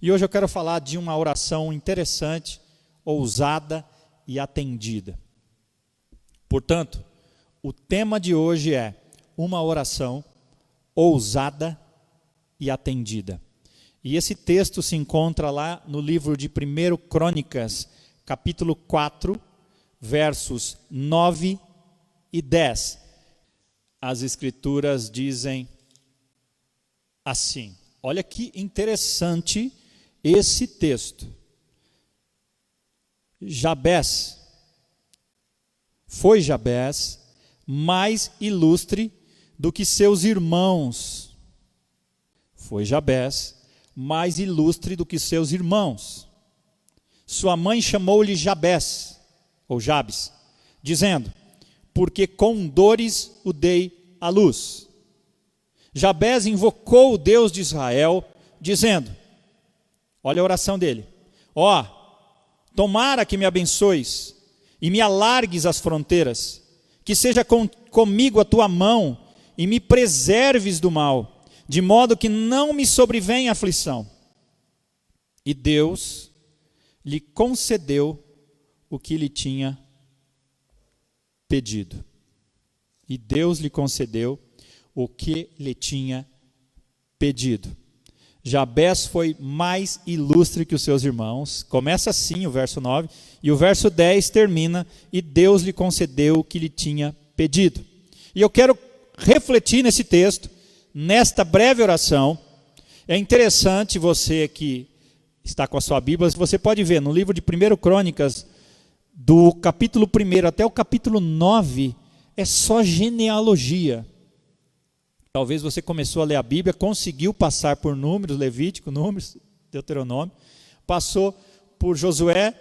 E hoje eu quero falar de uma oração interessante, ousada e atendida. Portanto, o tema de hoje é uma oração ousada e atendida. E esse texto se encontra lá no livro de 1 Crônicas, capítulo 4, versos 9 e 10. As escrituras dizem assim, olha que interessante esse texto. Foi Jabés mais ilustre do que seus irmãos. Foi Jabés mais ilustre do que seus irmãos. Sua mãe chamou-lhe Jabés, ou Jabes, dizendo, porque com dores o dei à luz. Jabés invocou o Deus de Israel, dizendo, olha a oração dele, tomara que me abençoes e me alargues as fronteiras, que seja comigo a tua mão e me preserves do mal, de modo que não me sobrevenha aflição. E Deus lhe concedeu o que lhe tinha pedido. E Deus lhe concedeu o que lhe tinha pedido. Jabés foi mais ilustre que os seus irmãos. Começa assim o verso 9, e o verso 10 termina, e Deus lhe concedeu o que lhe tinha pedido. E eu quero refletir nesse texto, nesta breve oração. É interessante, você que está com a sua Bíblia, você pode ver no livro de 1 Crônicas, do capítulo 1 até o capítulo 9, é só genealogia. Talvez você começou a ler a Bíblia, conseguiu passar por Números, Levítico, Números, Deuteronômio, passou por Josué,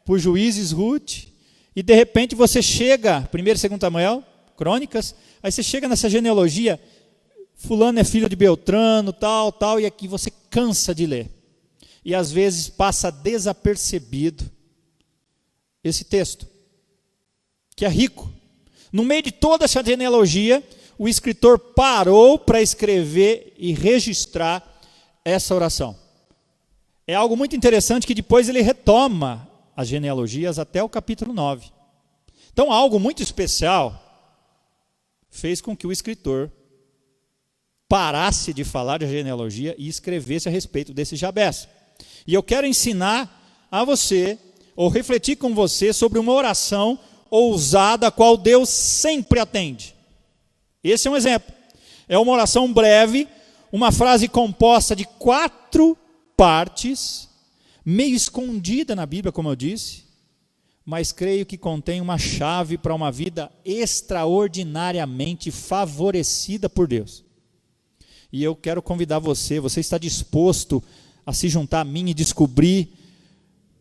por Juízes, Ruth, e de repente você chega, 1 e 2 Samuel, Crônicas, aí você chega nessa genealogia, fulano é filho de Beltrano, tal, e aqui você cansa de ler. E às vezes passa desapercebido esse texto, que é rico. No meio de toda essa genealogia, o escritor parou para escrever e registrar essa oração. É algo muito interessante que depois ele retoma as genealogias até o capítulo 9. Então, algo muito especial fez com que o escritor parasse de falar de genealogia e escrevesse a respeito desse Jabés. E eu quero ensinar a você, ou refletir com você sobre uma oração ousada, a qual Deus sempre atende. Esse é um exemplo. É uma oração breve, uma frase composta de 4 partes, meio escondida na Bíblia, como eu disse, mas creio que contém uma chave para uma vida extraordinariamente favorecida por Deus. E eu quero convidar você está disposto a se juntar a mim e descobrir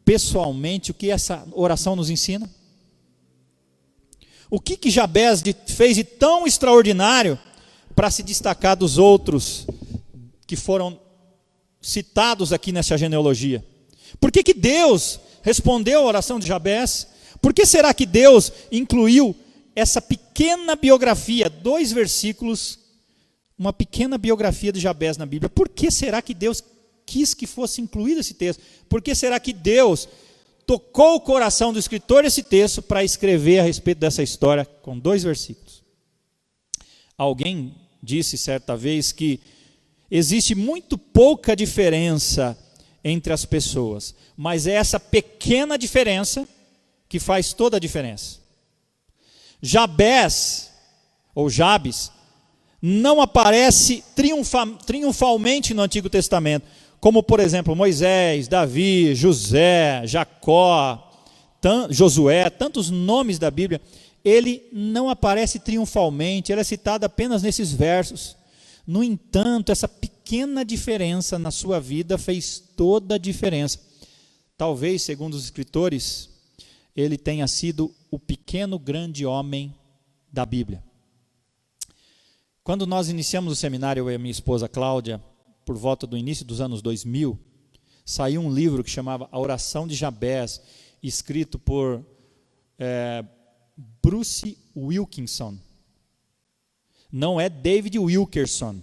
pessoalmente o que essa oração nos ensina? O que Jabés fez de tão extraordinário para se destacar dos outros que foram citados aqui nessa genealogia? Por que Deus respondeu a oração de Jabés? Por que será que Deus incluiu essa pequena biografia, 2 versículos, uma pequena biografia de Jabés na Bíblia? Por que será que Deus quis que fosse incluído esse texto? Por que será que Deus tocou o coração do escritor desse texto para escrever a respeito dessa história com 2 versículos? Alguém disse certa vez que existe muito pouca diferença entre as pessoas, mas é essa pequena diferença que faz toda a diferença. Jabés, ou Jabes, não aparece triunfalmente no Antigo Testamento, como por exemplo Moisés, Davi, José, Jacó, Josué, tantos nomes da Bíblia. Ele não aparece triunfalmente, ele é citado apenas nesses versos. No entanto, essa pequena diferença na sua vida fez toda a diferença. Talvez, segundo os escritores, ele tenha sido o pequeno grande homem da Bíblia. Quando nós iniciamos o seminário, eu e a minha esposa Cláudia, por volta do início dos anos 2000, saiu um livro que chamava A Oração de Jabés, escrito por Bruce Wilkinson. Não é David Wilkerson,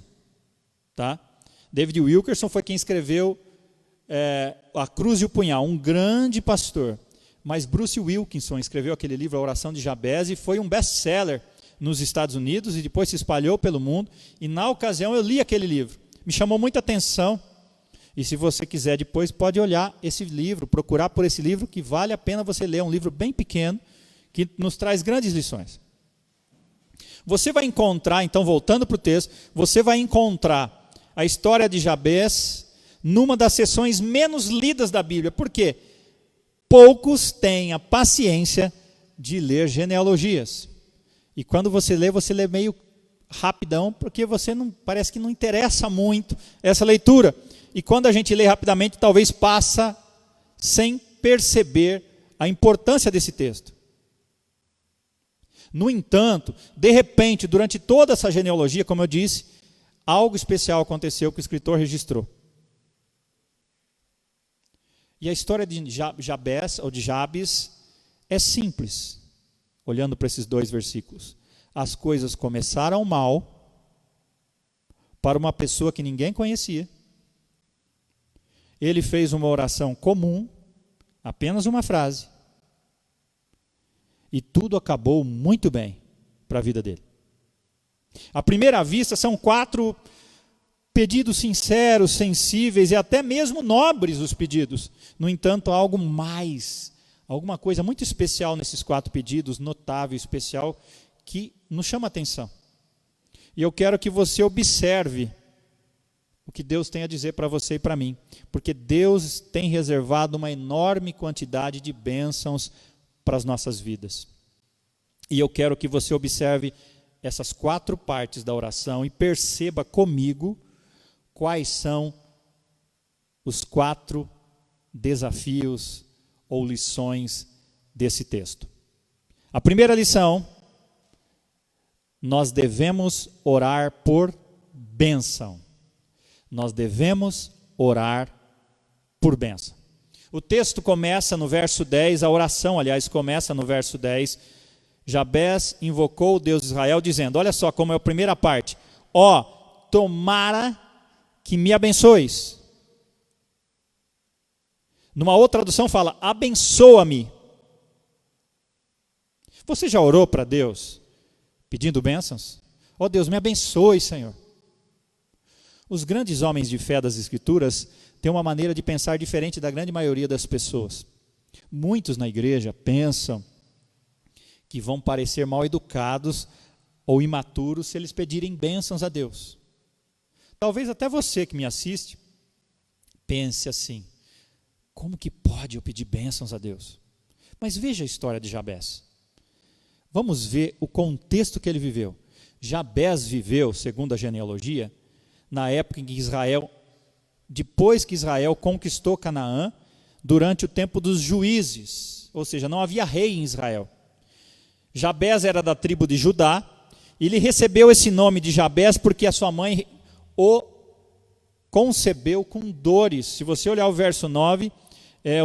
tá? David Wilkerson foi quem escreveu A Cruz e o Punhal, um grande pastor. Mas Bruce Wilkinson escreveu aquele livro, A Oração de Jabez, e foi um best-seller nos Estados Unidos, e depois se espalhou pelo mundo. E na ocasião eu li aquele livro. Me chamou muita atenção. E se você quiser depois, pode olhar esse livro, procurar por esse livro, que vale a pena você ler. É um livro bem pequeno, que nos traz grandes lições. Você vai encontrar, então voltando para o texto, você vai encontrar a história de Jabez numa das seções menos lidas da Bíblia. Por quê? Poucos têm a paciência de ler genealogias. E quando você lê meio rapidão, porque parece que não interessa muito essa leitura. E quando a gente lê rapidamente, talvez passa sem perceber a importância desse texto. No entanto, de repente, durante toda essa genealogia, como eu disse, algo especial aconteceu que o escritor registrou. E a história de Jabez, ou de Jabes, é simples, olhando para esses 2 versículos. As coisas começaram mal para uma pessoa que ninguém conhecia. Ele fez uma oração comum, apenas uma frase, e tudo acabou muito bem para a vida dele. À primeira vista, são 4 pedidos sinceros, sensíveis e até mesmo nobres os pedidos. No entanto, há algo mais, alguma coisa muito especial nesses 4 pedidos, notável, especial, que nos chama a atenção. E eu quero que você observe o que Deus tem a dizer para você e para mim. Porque Deus tem reservado uma enorme quantidade de bênçãos para as nossas vidas. E eu quero que você observe essas 4 partes da oração e perceba comigo quais são os 4 desafios ou lições desse texto. A primeira lição, nós devemos orar por bênção. Nós devemos orar por bênção. O texto começa no verso 10, a oração, aliás, começa no verso 10. Jabez invocou o Deus de Israel, dizendo, olha só como é a primeira parte. Tomara que me abençoes. Numa outra tradução fala, abençoa-me. Você já orou para Deus pedindo bênçãos? Deus, me abençoe, Senhor. Os grandes homens de fé das Escrituras têm uma maneira de pensar diferente da grande maioria das pessoas. Muitos na igreja pensam que vão parecer mal educados ou imaturos se eles pedirem bênçãos a Deus. Talvez até você que me assiste pense assim, como que pode eu pedir bênçãos a Deus? Mas veja a história de Jabez. Vamos ver o contexto que ele viveu. Jabez viveu, segundo a genealogia, na época em que depois que Israel conquistou Canaã, durante o tempo dos juízes, ou seja, não havia rei em Israel. Jabez era da tribo de Judá, e ele recebeu esse nome de Jabez porque a sua mãe o concebeu com dores. Se você olhar o verso 9,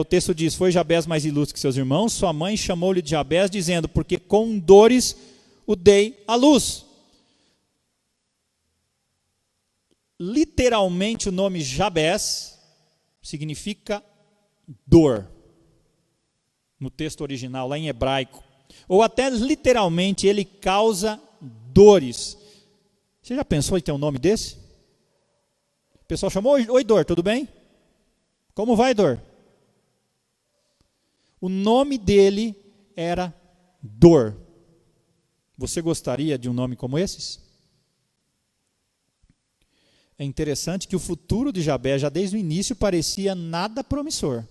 o texto diz, foi Jabez mais ilustre que seus irmãos, sua mãe chamou-lhe de Jabez, dizendo, porque com dores o dei à luz. Literalmente o nome Jabez significa dor, no texto original, lá em hebraico. Ou até literalmente ele causa dores. Você já pensou em ter um nome desse? O pessoal chamou, oi dor, tudo bem? Como vai, dor? O nome dele era Dor. Você gostaria de um nome como esses? É interessante que o futuro de Jabez, já desde o início, parecia nada promissor.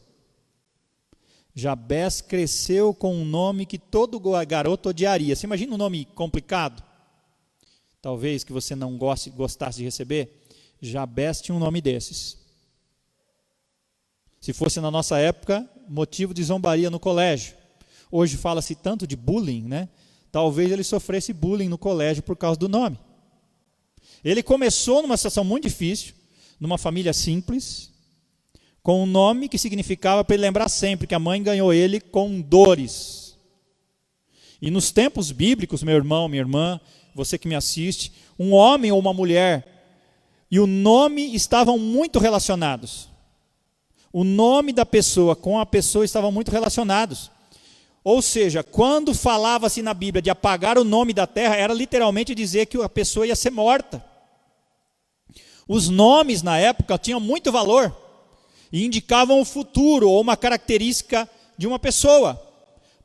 Jabez cresceu com um nome que todo garoto odiaria. Você imagina um nome complicado? Talvez que você não gostasse de receber. Jabez tinha um nome desses. Se fosse na nossa época, motivo de zombaria no colégio. Hoje fala-se tanto de bullying, né? Talvez ele sofresse bullying no colégio por causa do nome. Ele começou numa situação muito difícil, numa família simples, com um nome que significava para ele lembrar sempre que a mãe ganhou ele com dores. E nos tempos bíblicos, meu irmão, minha irmã, você que me assiste, um homem ou uma mulher e o nome estavam muito relacionados. O nome da pessoa com a pessoa estavam muito relacionados. Ou seja, quando falava-se na Bíblia de apagar o nome da terra, era literalmente dizer que a pessoa ia ser morta. Os nomes na época tinham muito valor e indicavam o futuro ou uma característica de uma pessoa.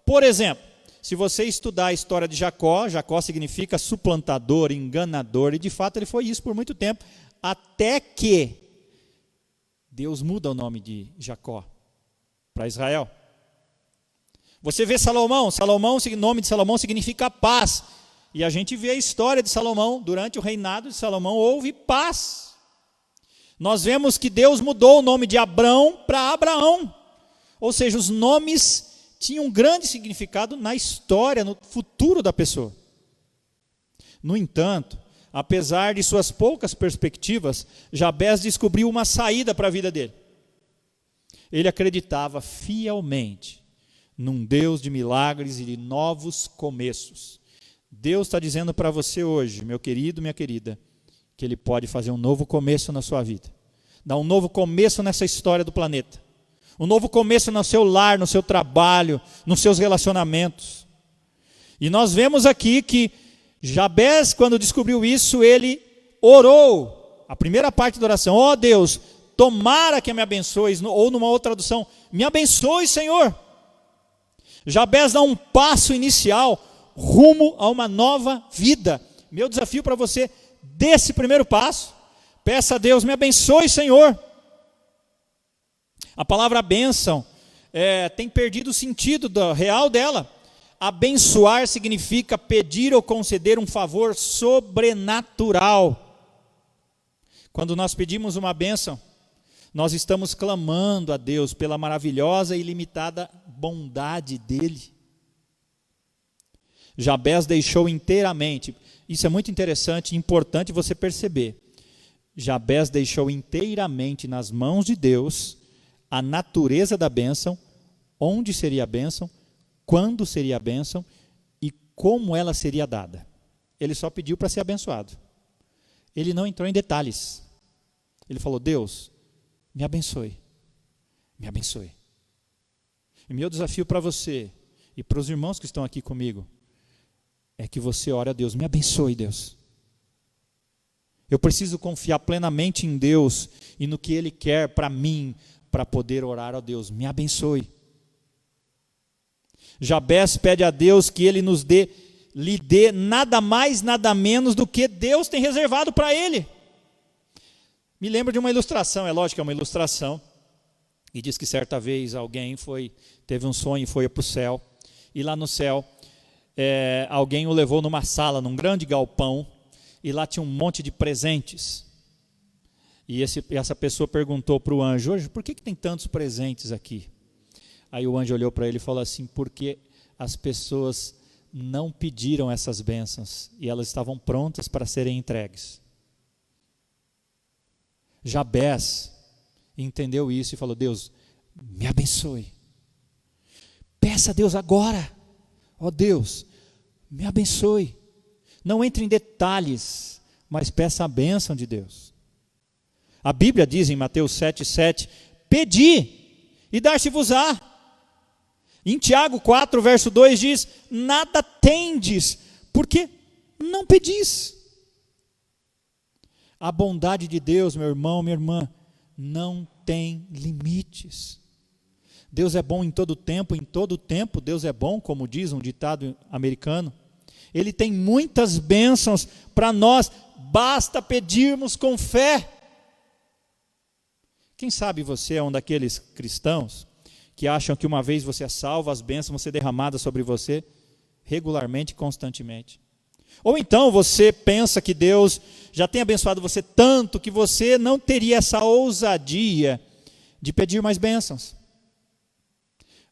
Por exemplo, se você estudar a história de Jacó, Jacó significa suplantador, enganador, e de fato ele foi isso por muito tempo, até que Deus muda o nome de Jacó para Israel. Você vê Salomão, o nome de Salomão significa paz, e a gente vê a história de Salomão, durante o reinado de Salomão houve paz. Nós vemos que Deus mudou o nome de Abrão para Abraão, ou seja, os nomes tinham um grande significado na história, no futuro da pessoa. No entanto, apesar de suas poucas perspectivas, Jabés descobriu uma saída para a vida dele. Ele acreditava fielmente num Deus de milagres e de novos começos. Deus está dizendo para você hoje, meu querido, minha querida, que Ele pode fazer um novo começo na sua vida. Dar um novo começo nessa história do planeta. Um novo começo no seu lar, no seu trabalho, nos seus relacionamentos. E nós vemos aqui que Jabés, quando descobriu isso, ele orou. A primeira parte da oração: ó Deus, tomara que me abençoes. Ou numa outra tradução: me abençoe, Senhor. Jabés dá um passo inicial rumo a uma nova vida. Meu desafio para você, desse primeiro passo, peça a Deus: me abençoe, Senhor. A palavra bênção tem perdido o sentido real dela. Abençoar significa pedir ou conceder um favor sobrenatural. Quando nós pedimos uma bênção, nós estamos clamando a Deus pela maravilhosa e ilimitada bondade dEle. Jabés deixou inteiramente, isso é muito interessante e importante você perceber. Jabés deixou inteiramente nas mãos de Deus a natureza da bênção, onde seria a bênção, quando seria a bênção e como ela seria dada. Ele só pediu para ser abençoado. Ele não entrou em detalhes. Ele falou: Deus, me abençoe, me abençoe. E meu desafio para você e para os irmãos que estão aqui comigo é que você ore a Deus: me abençoe, Deus. Eu preciso confiar plenamente em Deus e no que Ele quer para mim, para poder orar a Deus: me abençoe. Jabés pede a Deus que Ele lhe dê nada mais, nada menos do que Deus tem reservado para ele. Me lembro de uma ilustração, é lógico que é uma ilustração, e diz que certa vez alguém teve um sonho e foi para o céu, e lá no céu, alguém o levou numa sala, num grande galpão, e lá tinha um monte de presentes. E essa pessoa perguntou para o anjo: hoje, por que tem tantos presentes aqui? Aí o anjo olhou para ele e falou assim: porque as pessoas não pediram essas bênçãos e elas estavam prontas para serem entregues. Jabés entendeu isso e falou: Deus, me abençoe. Peça a Deus agora: ó Deus, me abençoe. Não entre em detalhes, mas peça a bênção de Deus. A Bíblia diz em Mateus 7,7: pedi e dar-se-vos-á. Em Tiago 4, verso 2 diz: nada tendes, porque não pedis. A bondade de Deus, meu irmão, minha irmã, não tem limites. Deus é bom em todo tempo Deus é bom, como diz um ditado americano. Ele tem muitas bênçãos para nós, basta pedirmos com fé. Quem sabe você é um daqueles cristãos que acham que uma vez você é salvo, as bênçãos vão ser derramadas sobre você regularmente, constantemente. Ou então você pensa que Deus já tem abençoado você tanto que você não teria essa ousadia de pedir mais bênçãos.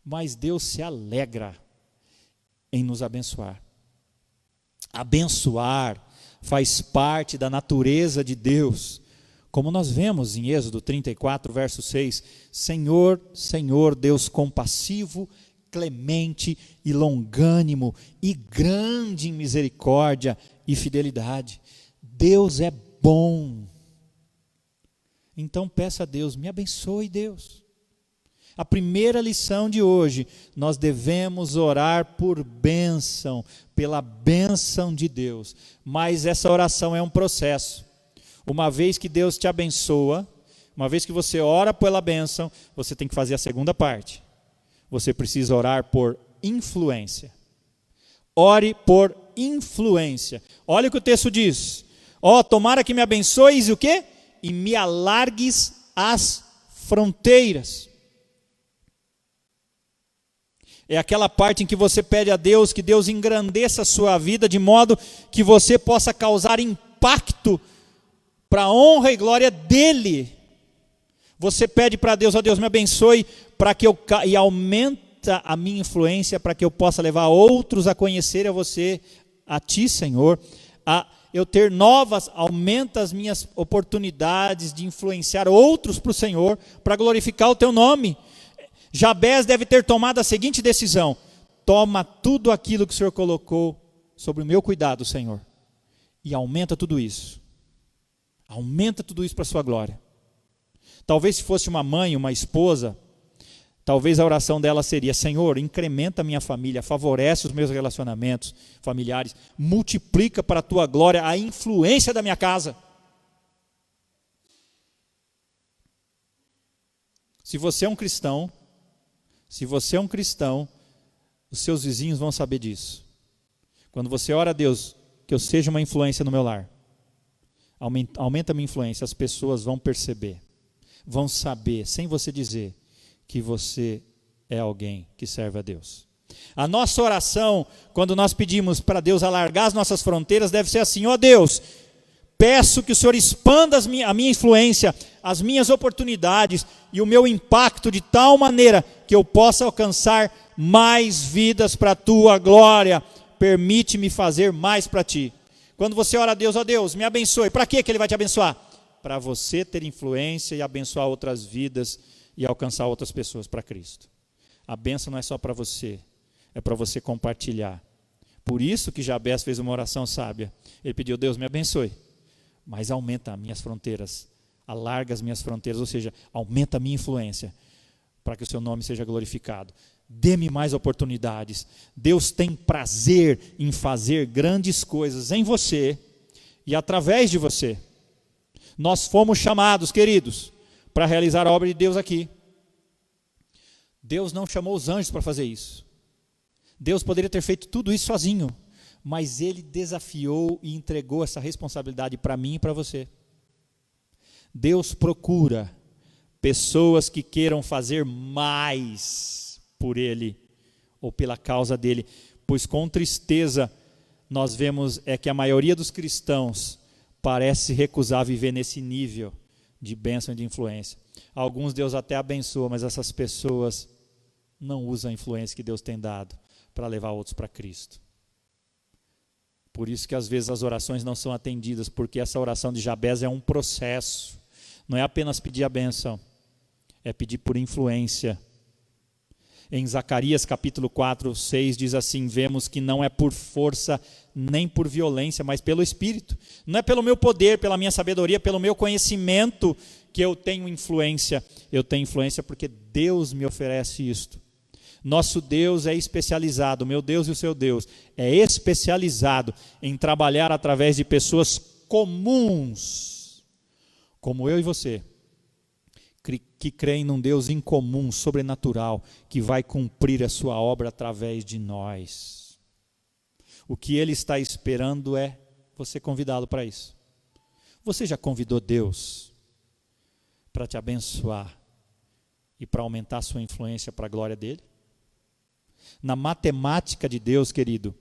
Mas Deus se alegra em nos abençoar. Abençoar faz parte da natureza de Deus. Como nós vemos em Êxodo 34, verso 6, Senhor, Senhor, Deus compassivo, clemente e longânimo, e grande em misericórdia e fidelidade. Deus é bom. Então peça a Deus: me abençoe, Deus. A primeira lição de hoje, nós devemos orar por bênção, pela bênção de Deus. Mas essa oração é um processo. Uma vez que Deus te abençoa, uma vez que você ora pela bênção, você tem que fazer a segunda parte. Você precisa orar por influência. Ore por influência. Olha o que o texto diz. Tomara que me abençoes e o quê? E me alargues as fronteiras. É aquela parte em que você pede a Deus que Deus engrandeça a sua vida de modo que você possa causar impacto para a honra e glória dEle. Você pede para Deus, Deus me abençoe para que e aumenta a minha influência para que eu possa levar outros a conhecer a você, a Ti, Senhor, eu ter aumenta as minhas oportunidades de influenciar outros para o Senhor, para glorificar o Teu nome. Jabés deve ter tomado a seguinte decisão: toma tudo aquilo que o Senhor colocou sobre o meu cuidado, Senhor, e aumenta tudo isso. Aumenta tudo isso para a sua glória. Talvez se fosse uma mãe, uma esposa, talvez a oração dela seria: Senhor, incrementa a minha família, favorece os meus relacionamentos familiares, multiplica para a tua glória a influência da minha casa. Se você é um cristão, os seus vizinhos vão saber disso. Quando você ora a Deus, que eu seja uma influência no meu lar, aumenta a minha influência, as pessoas vão perceber, vão saber, sem você dizer, que você é alguém que serve a Deus. A nossa oração, quando nós pedimos para Deus alargar as nossas fronteiras, deve ser assim: Deus, peço que o Senhor expanda a minha influência, as minhas oportunidades e o meu impacto de tal maneira que eu possa alcançar mais vidas para a Tua glória. Permite-me fazer mais para Ti. Quando você ora a Deus, Deus, me abençoe. Para que Ele vai te abençoar? Para você ter influência e abençoar outras vidas e alcançar outras pessoas para Cristo. A bênção não é só para você, é para você compartilhar. Por isso que Jabés fez uma oração sábia. Ele pediu: Deus, me abençoe, mas aumenta as minhas fronteiras, alarga as minhas fronteiras, ou seja, aumenta a minha influência, para que o seu nome seja glorificado. Dê-me mais oportunidades. Deus tem prazer em fazer grandes coisas em você e através de você. Nós fomos chamados, queridos, para realizar a obra de Deus aqui. Deus não chamou os anjos para fazer isso. Deus poderia ter feito tudo isso sozinho, mas Ele desafiou e entregou essa responsabilidade para mim e para você. Deus procura pessoas que queiram fazer mais por Ele ou pela causa dEle, pois com tristeza nós vemos que a maioria dos cristãos parece recusar viver nesse nível de bênção e de influência. Alguns Deus até abençoa, mas essas pessoas não usam a influência que Deus tem dado para levar outros para Cristo. Por isso que às vezes as orações não são atendidas, porque essa oração de Jabés é um processo. Não é apenas pedir a bênção, é pedir por influência. Em Zacarias capítulo 4, 6 diz assim: vemos que não é por força nem por violência, mas pelo Espírito. Não é pelo meu poder, pela minha sabedoria, pelo meu conhecimento que eu tenho influência. Eu tenho influência porque Deus me oferece isto. Nosso Deus é especializado, meu Deus e o seu Deus é especializado em trabalhar através de pessoas comuns, como eu e você, que creem num Deus incomum, sobrenatural, que vai cumprir a sua obra através de nós. O que Ele está esperando é você convidá-lo para isso. Você já convidou Deus para te abençoar e para aumentar a sua influência para a glória dEle? Na matemática de Deus, querido,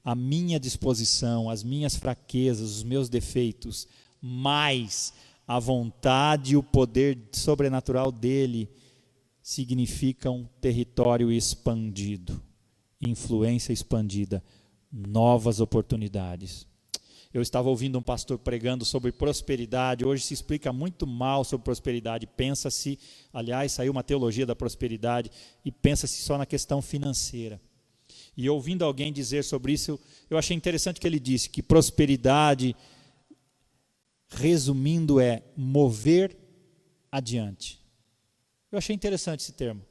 a minha disposição, as minhas fraquezas, os meus defeitos, mais a vontade e o poder sobrenatural dele significam território expandido, influência expandida, novas oportunidades. Eu estava ouvindo um pastor pregando sobre prosperidade. Hoje se explica muito mal sobre prosperidade. Pensa-se, aliás, saiu uma teologia da prosperidade e pensa-se só na questão financeira. E ouvindo alguém dizer sobre isso, eu achei interessante que ele disse que prosperidade, resumindo, é mover adiante. Eu achei interessante esse termo.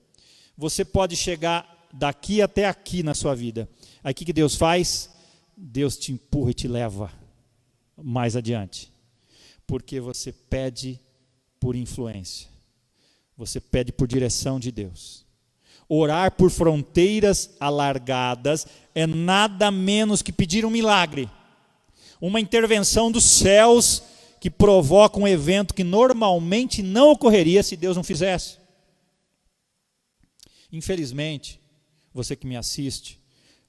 Você pode chegar daqui até aqui na sua vida. Aí o que Deus faz? Deus te empurra e te leva mais adiante. Porque você pede por influência. Você pede por direção de Deus. Orar por fronteiras alargadas é nada menos que pedir um milagre. Uma intervenção dos céus que provoca um evento que normalmente não ocorreria se Deus não fizesse. Infelizmente, você que me assiste,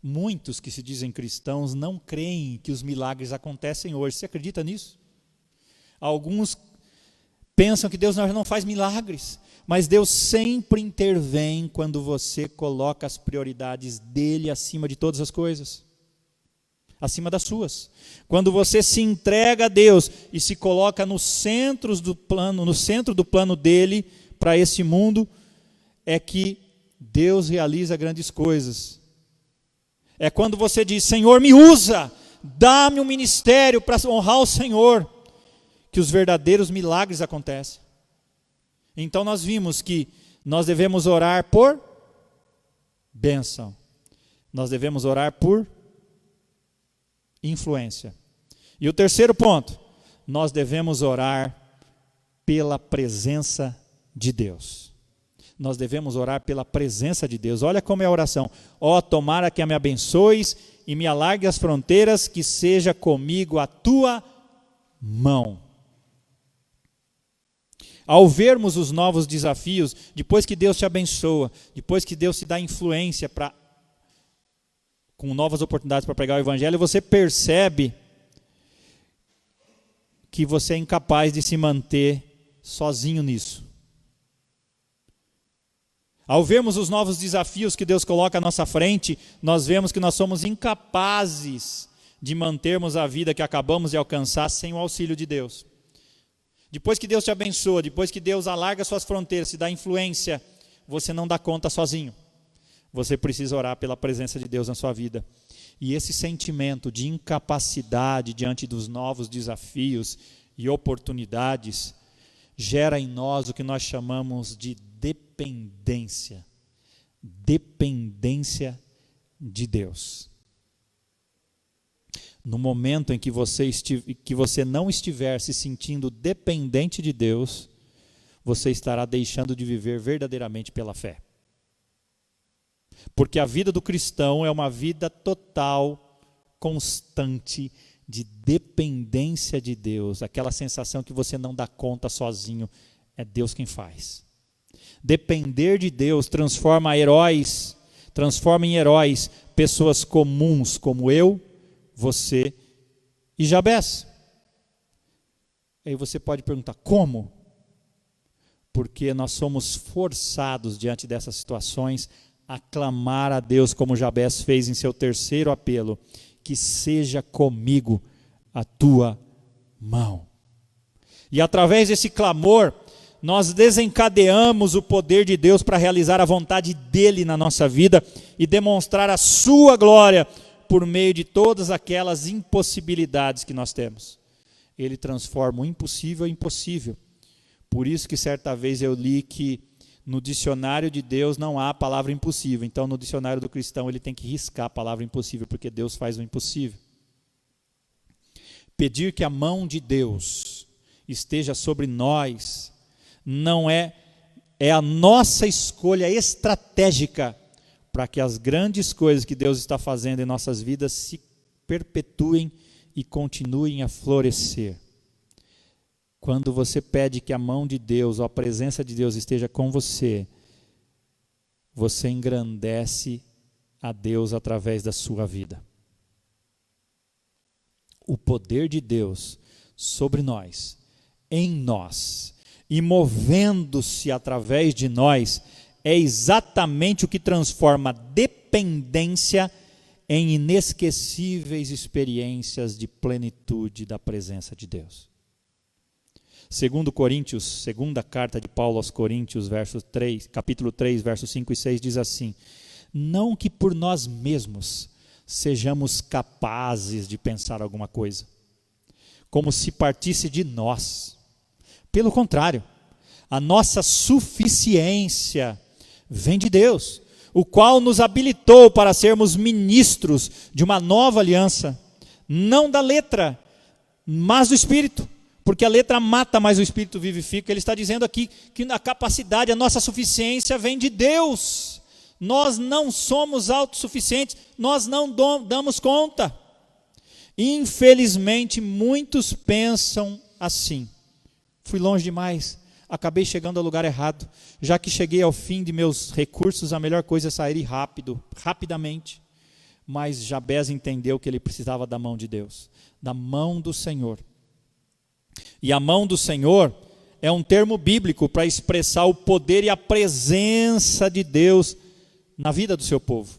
muitos que se dizem cristãos não creem que os milagres acontecem hoje. Você acredita nisso? Alguns pensam que Deus não faz milagres, mas Deus sempre intervém quando você coloca as prioridades dele acima de todas as coisas, acima das suas. Quando você se entrega a Deus e se coloca no centro do plano dele para esse mundo, é que Deus realiza grandes coisas. É quando você diz: Senhor, me usa, dá-me um ministério para honrar o Senhor, que os verdadeiros milagres acontecem. Então nós vimos que nós devemos orar por bênção. Nós devemos orar por influência. E o terceiro ponto, nós devemos orar pela presença de Deus. Nós devemos orar pela presença de Deus. Olha como é a oração. Ó, tomara que me abençoes e me alargue as fronteiras, que seja comigo a tua mão. Ao vermos os novos desafios, depois que Deus te abençoa, depois que Deus te dá influência com novas oportunidades para pregar o evangelho, você percebe que você é incapaz de se manter sozinho nisso. Ao vermos os novos desafios que Deus coloca à nossa frente, nós vemos que nós somos incapazes de mantermos a vida que acabamos de alcançar sem o auxílio de Deus. Depois que Deus te abençoa, depois que Deus alarga suas fronteiras, te dá influência, você não dá conta sozinho. Você precisa orar pela presença de Deus na sua vida. E esse sentimento de incapacidade diante dos novos desafios e oportunidades gera em nós o que nós chamamos de dependência. Dependência de Deus. No momento em que você não estiver se sentindo dependente de Deus, você estará deixando de viver verdadeiramente pela fé. Porque a vida do cristão é uma vida total, constante, de dependência de Deus. Aquela sensação que você não dá conta sozinho, é Deus quem faz. Depender de Deus transforma em heróis pessoas comuns como eu, você e Jabés. Aí você pode perguntar, como? Porque nós somos forçados diante dessas situações a clamar a Deus, como Jabés fez em seu terceiro apelo: que seja comigo a tua mão. E através desse clamor, nós desencadeamos o poder de Deus para realizar a vontade dele na nossa vida e demonstrar a sua glória por meio de todas aquelas impossibilidades que nós temos. Ele transforma o impossível em possível. Por isso que certa vez eu li que no dicionário de Deus não há a palavra impossível. Então no dicionário do cristão ele tem que riscar a palavra impossível, porque Deus faz o impossível. Pedir que a mão de Deus esteja sobre nós não é a nossa escolha estratégica para que as grandes coisas que Deus está fazendo em nossas vidas se perpetuem e continuem a florescer. Quando você pede que a mão de Deus, ou a presença de Deus esteja com você, você engrandece a Deus através da sua vida. O poder de Deus sobre nós, em nós, e movendo-se através de nós, é exatamente o que transforma dependência em inesquecíveis experiências de plenitude da presença de Deus. Segundo Coríntios, segunda carta de Paulo aos Coríntios, capítulo 3, versos 5 e 6, diz assim: não que por nós mesmos sejamos capazes de pensar alguma coisa, como se partisse de nós. Pelo contrário, a nossa suficiência vem de Deus, o qual nos habilitou para sermos ministros de uma nova aliança, não da letra, mas do Espírito, porque a letra mata, mas o Espírito vivifica. Ele está dizendo aqui que a capacidade, a nossa suficiência vem de Deus. Nós não somos autossuficientes, nós não damos conta. Infelizmente, muitos pensam assim: fui longe demais, acabei chegando ao lugar errado, já que cheguei ao fim de meus recursos, a melhor coisa é sair rapidamente. Mas Jabés entendeu que ele precisava da mão de Deus, da mão do Senhor. E a mão do Senhor é um termo bíblico para expressar o poder e a presença de Deus na vida do seu povo.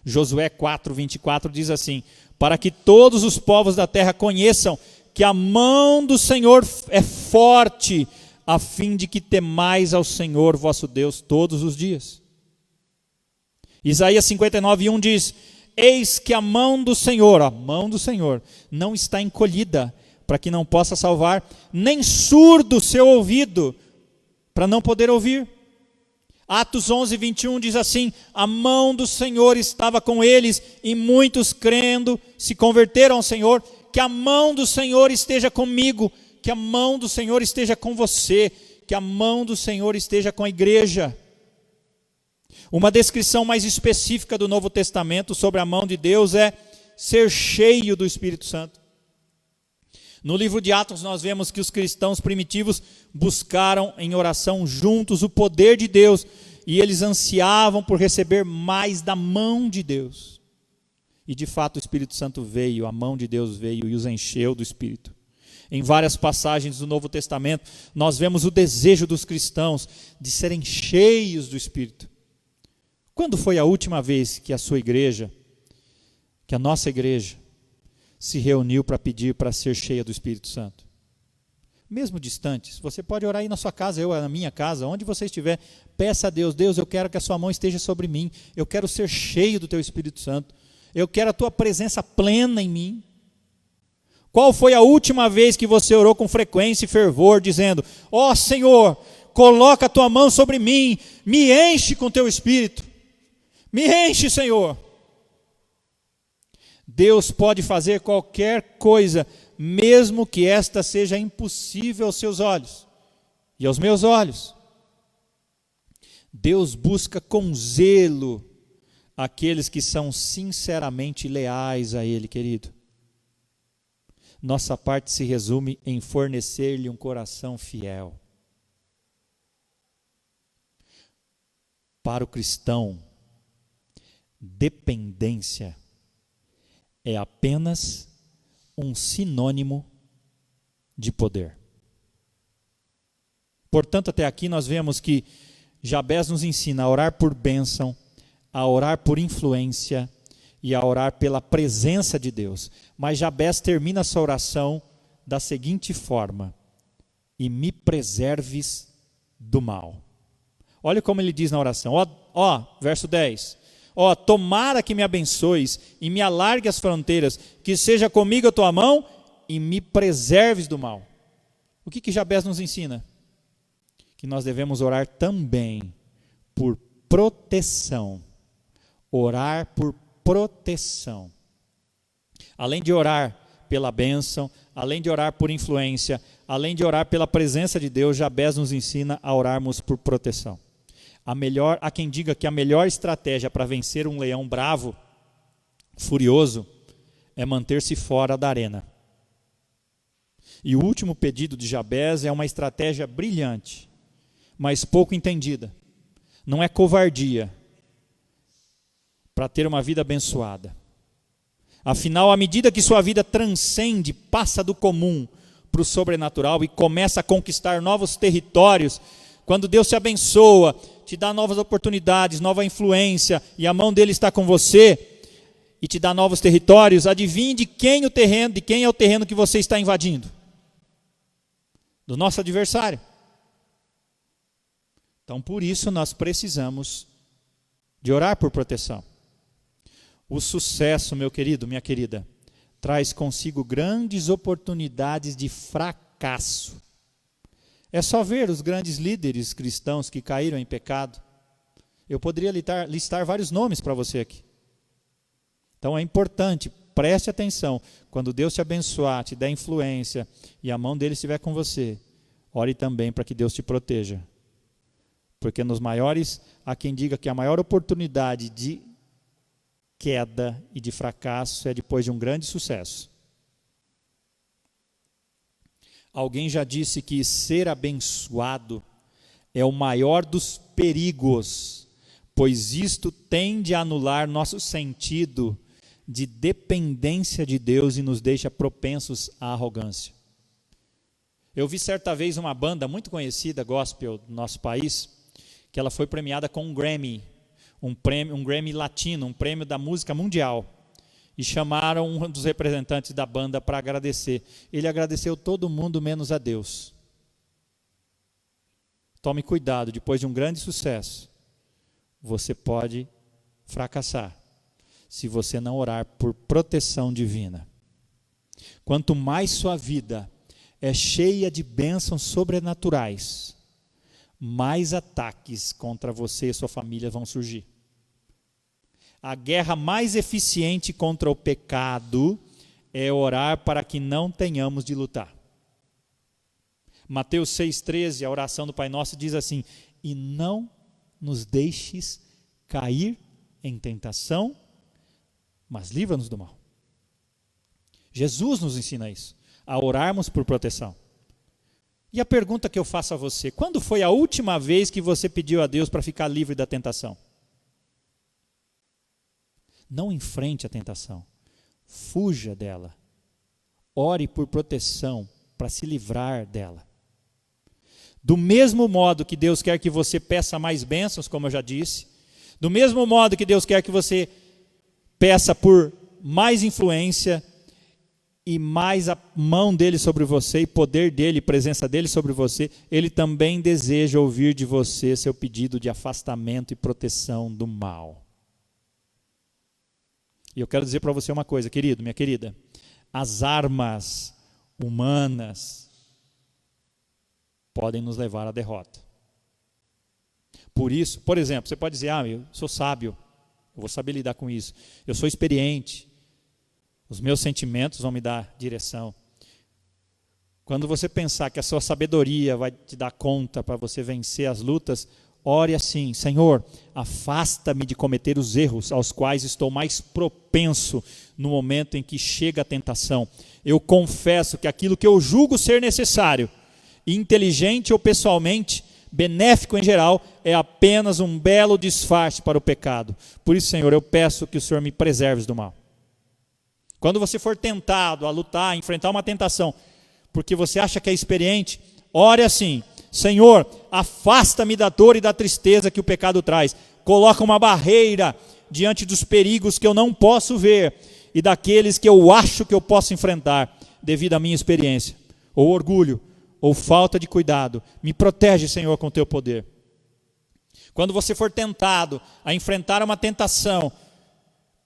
Josué 4:24 diz assim: para que todos os povos da terra conheçam que a mão do Senhor é forte, a fim de que temais ao Senhor vosso Deus todos os dias. Isaías 59:1 diz: eis que a mão do Senhor não está encolhida, para que não possa salvar, nem surdo o seu ouvido, para não poder ouvir. Atos 11:21 diz assim: a mão do Senhor estava com eles, e muitos crendo se converteram ao Senhor. Que a mão do Senhor esteja comigo, que a mão do Senhor esteja com você, que a mão do Senhor esteja com a igreja. Uma descrição mais específica do Novo Testamento sobre a mão de Deus é ser cheio do Espírito Santo. No livro de Atos nós vemos que os cristãos primitivos buscaram em oração juntos o poder de Deus, e eles ansiavam por receber mais da mão de Deus. E de fato o Espírito Santo veio, a mão de Deus veio e os encheu do Espírito. Em várias passagens do Novo Testamento nós vemos o desejo dos cristãos de serem cheios do Espírito. Quando foi a última vez que a sua igreja, que a nossa igreja, se reuniu para pedir para ser cheia do Espírito Santo? Mesmo distantes, você pode orar aí na sua casa, eu na minha casa, onde você estiver, peça a Deus: Deus, eu quero que a sua mão esteja sobre mim, eu quero ser cheio do teu Espírito Santo, eu quero a tua presença plena em mim. Qual foi a última vez que você orou com frequência e fervor, dizendo: ó Senhor, coloca a tua mão sobre mim, me enche com teu Espírito, me enche, Senhor. Deus pode fazer qualquer coisa, mesmo que esta seja impossível aos seus olhos e aos meus olhos. Deus busca com zelo aqueles que são sinceramente leais a Ele, querido. Nossa parte se resume em fornecer-lhe um coração fiel. Para o cristão, dependência é apenas um sinônimo de poder. Portanto, até aqui nós vemos que Jabés nos ensina a orar por bênção, a orar por influência e a orar pela presença de Deus. Mas Jabés termina essa oração da seguinte forma: e me preserves do mal. Olha como ele diz na oração, verso 10. Tomara que me abençoes e me alargue as fronteiras, que seja comigo a tua mão e me preserves do mal. O que Jabés nos ensina? Que nós devemos orar também por proteção. Orar por proteção. Além de orar pela bênção, além de orar por influência, além de orar pela presença de Deus, Jabés nos ensina a orarmos por proteção. Há quem diga que a melhor estratégia para vencer um leão bravo, furioso, é manter-se fora da arena. E o último pedido de Jabés é uma estratégia brilhante, mas pouco entendida. Não é covardia para ter uma vida abençoada. Afinal, à medida que sua vida transcende, passa do comum para o sobrenatural e começa a conquistar novos territórios, quando Deus te abençoa, te dá novas oportunidades, nova influência, e a mão dele está com você, e te dá novos territórios, adivinhe de quem é o terreno que você está invadindo? Do nosso adversário. Então, por isso, nós precisamos de orar por proteção. O sucesso, meu querido, minha querida, traz consigo grandes oportunidades de fracasso. É só ver os grandes líderes cristãos que caíram em pecado. Eu poderia listar vários nomes para você aqui. Então é importante, preste atenção. Quando Deus te abençoar, te der influência e a mão dele estiver com você, ore também para que Deus te proteja. Porque nos maiores, há quem diga que a maior oportunidade de queda e de fracasso é depois de um grande sucesso. Alguém já disse que ser abençoado é o maior dos perigos, pois isto tende a anular nosso sentido de dependência de Deus e nos deixa propensos à arrogância. Eu vi certa vez uma banda muito conhecida, gospel, do nosso país, que ela foi premiada com um Grammy, um Grammy latino, um prêmio da música mundial. E chamaram um dos representantes da banda para agradecer. Ele agradeceu todo mundo menos a Deus. Tome cuidado, depois de um grande sucesso, você pode fracassar se você não orar por proteção divina. Quanto mais sua vida é cheia de bênçãos sobrenaturais, mais ataques contra você e sua família vão surgir. A guerra mais eficiente contra o pecado é orar para que não tenhamos de lutar. Mateus 6,13, a oração do Pai Nosso diz assim: e não nos deixes cair em tentação, mas livra-nos do mal. Jesus nos ensina isso, a orarmos por proteção. E a pergunta que eu faço a você: quando foi a última vez que você pediu a Deus para ficar livre da tentação? Não enfrente a tentação, fuja dela. Ore por proteção para se livrar dela. Do mesmo modo que Deus quer que você peça mais bênçãos, como eu já disse, do mesmo modo que Deus quer que você peça por mais influência e mais a mão dele sobre você, e poder dele, presença dele sobre você, ele também deseja ouvir de você seu pedido de afastamento e proteção do mal. E eu quero dizer para você uma coisa, querido, minha querida: as armas humanas podem nos levar à derrota. Por isso, por exemplo, você pode dizer: eu sou sábio, eu vou saber lidar com isso, eu sou experiente, os meus sentimentos vão me dar direção. Quando você pensar que a sua sabedoria vai te dar conta para você vencer as lutas, ore assim: Senhor, afasta-me de cometer os erros aos quais estou mais propenso no momento em que chega a tentação. Eu confesso que aquilo que eu julgo ser necessário, inteligente ou pessoalmente, benéfico em geral, é apenas um belo disfarce para o pecado. Por isso, Senhor, eu peço que o Senhor me preserve do mal. Quando você for tentado a lutar, a enfrentar uma tentação, porque você acha que é experiente, ore assim: Senhor, afasta-me da dor e da tristeza que o pecado traz. Coloca uma barreira diante dos perigos que eu não posso ver e daqueles que eu acho que eu posso enfrentar devido à minha experiência, ou orgulho, ou falta de cuidado. Me protege, Senhor, com o teu poder. Quando você for tentado a enfrentar uma tentação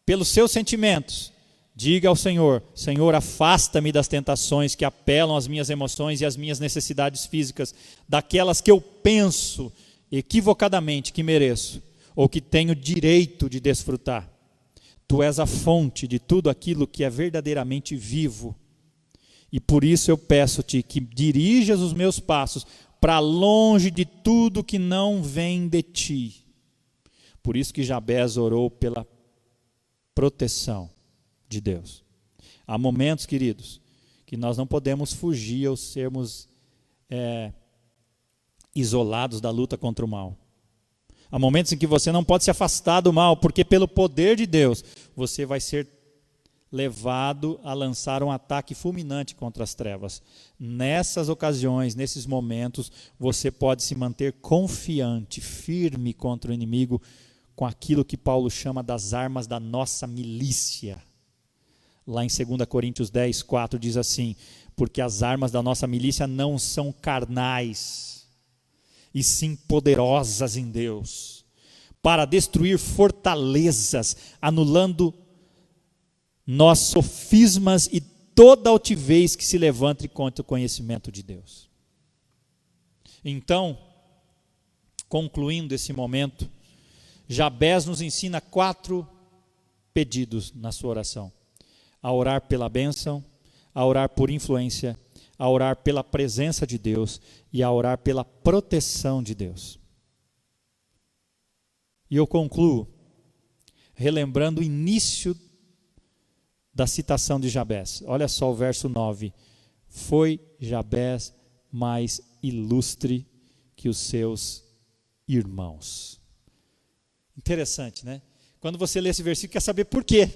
pelos seus sentimentos, diga ao Senhor: Senhor, afasta-me das tentações que apelam às minhas emoções e às minhas necessidades físicas, daquelas que eu penso equivocadamente que mereço, ou que tenho direito de desfrutar. Tu és a fonte de tudo aquilo que é verdadeiramente vivo. E por isso eu peço-te que dirijas os meus passos para longe de tudo que não vem de ti. Por isso que Jabez orou pela proteção de Deus. Há momentos, queridos, que nós não podemos fugir ou sermos isolados da luta contra o mal. Há momentos em que você não pode se afastar do mal, porque pelo poder de Deus, você vai ser levado a lançar um ataque fulminante contra as trevas. Nessas ocasiões, nesses momentos, você pode se manter confiante, firme contra o inimigo, com aquilo que Paulo chama das armas da nossa milícia. Lá em 2 Coríntios 10, 4 diz assim: porque as armas da nossa milícia não são carnais, e sim poderosas em Deus, para destruir fortalezas, anulando nós sofismas e toda altivez que se levante contra o conhecimento de Deus. Então, concluindo esse momento, Jabés nos ensina 4 pedidos na sua oração: a orar pela bênção, a orar por influência, a orar pela presença de Deus e a orar pela proteção de Deus. E eu concluo relembrando o início da citação de Jabés. Olha só o verso 9. Foi Jabés mais ilustre que os seus irmãos. Interessante, né? Quando você lê esse versículo, quer saber por quê.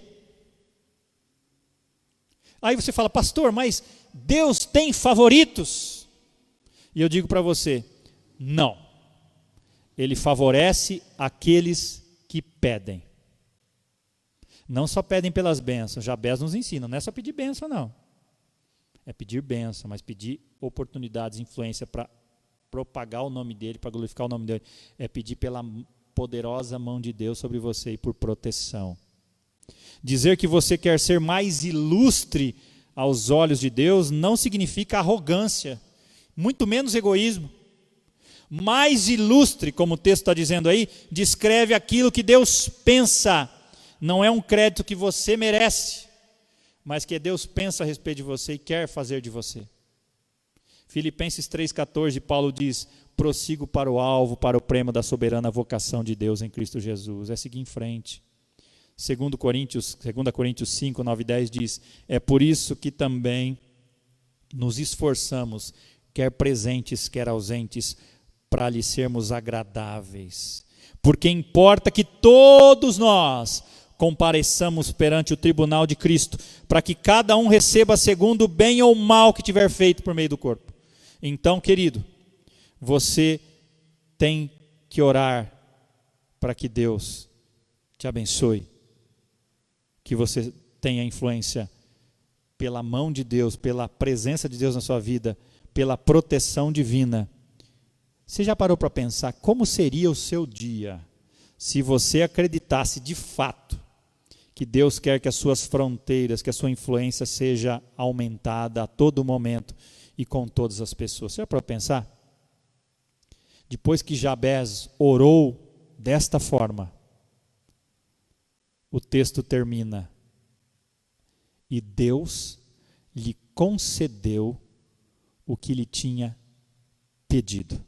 Aí você fala, pastor, mas Deus tem favoritos? E eu digo para você, não. Ele favorece aqueles que pedem. Não só pedem pelas bênçãos. Jabés nos ensina, não é só pedir bênção, não. É pedir bênção, mas pedir oportunidades, influência para propagar o nome dele, para glorificar o nome dele. É pedir pela poderosa mão de Deus sobre você e por proteção. Dizer que você quer ser mais ilustre aos olhos de Deus não significa arrogância, muito menos egoísmo. Mais ilustre, como o texto está dizendo aí, descreve aquilo que Deus pensa. Não é um crédito que você merece, mas que Deus pensa a respeito de você e quer fazer de você. Filipenses 3,14, Paulo diz, prossigo para o alvo, para o prêmio da soberana vocação de Deus em Cristo Jesus. É seguir em frente. 2 Coríntios 5, 9 e 10 diz, é por isso que também nos esforçamos, quer presentes, quer ausentes, para lhe sermos agradáveis. Porque importa que todos nós compareçamos perante o tribunal de Cristo, para que cada um receba segundo o bem ou mal que tiver feito por meio do corpo. Então, querido, você tem que orar para que Deus te abençoe, que você tenha influência pela mão de Deus, pela presença de Deus na sua vida, pela proteção divina. Você já parou para pensar como seria o seu dia se você acreditasse de fato que Deus quer que as suas fronteiras, que a sua influência seja aumentada a todo momento e com todas as pessoas? Você já parou para pensar? Depois que Jabés orou desta forma, o texto termina, e Deus lhe concedeu o que lhe tinha pedido.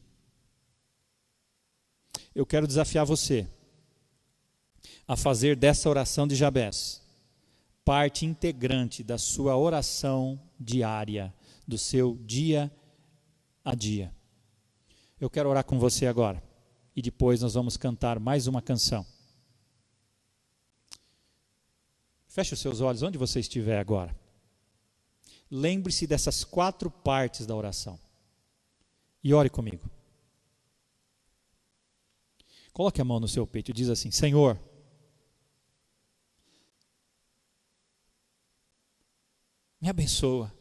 Eu quero desafiar você a fazer dessa oração de Jabés parte integrante da sua oração diária, do seu dia a dia. Eu quero orar com você agora, e depois nós vamos cantar mais uma canção. Feche os seus olhos onde você estiver agora. Lembre-se dessas 4 partes da oração. E ore comigo. Coloque a mão no seu peito e diz assim, Senhor, me abençoa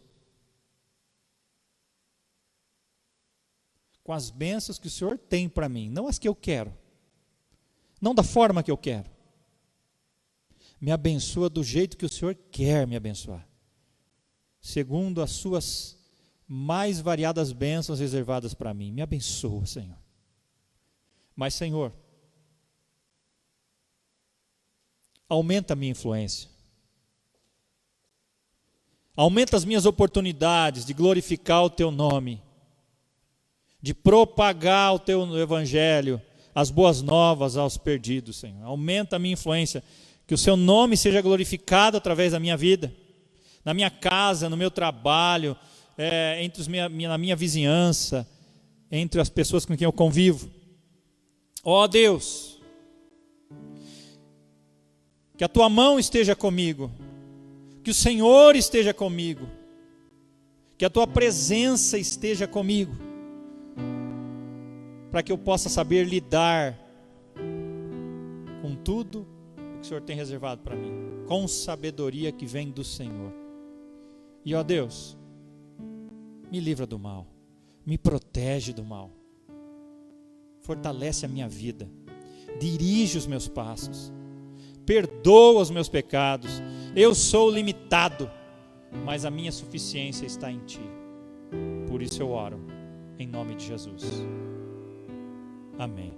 com as bênçãos que o Senhor tem para mim, não as que eu quero, não da forma que eu quero. Me abençoa do jeito que o Senhor quer me abençoar, segundo as suas mais variadas bênçãos reservadas para mim. Me abençoa, Senhor. Mas, Senhor, aumenta a minha influência, aumenta as minhas oportunidades de glorificar o Teu nome, de propagar o Teu Evangelho, as boas novas aos perdidos, Senhor. Aumenta a minha influência, que o Seu nome seja glorificado através da minha vida, na minha casa, no meu trabalho, na minha vizinhança, entre as pessoas com quem eu convivo. Ó Deus, que a Tua mão esteja comigo, que o Senhor esteja comigo, que a Tua presença esteja comigo, para que eu possa saber lidar com tudo o que o Senhor tem reservado para mim, com sabedoria que vem do Senhor. E ó Deus, me livra do mal, me protege do mal, fortalece a minha vida, dirige os meus passos, perdoa os meus pecados. Eu sou limitado, mas a minha suficiência está em Ti. Por isso eu oro, em nome de Jesus. Amém.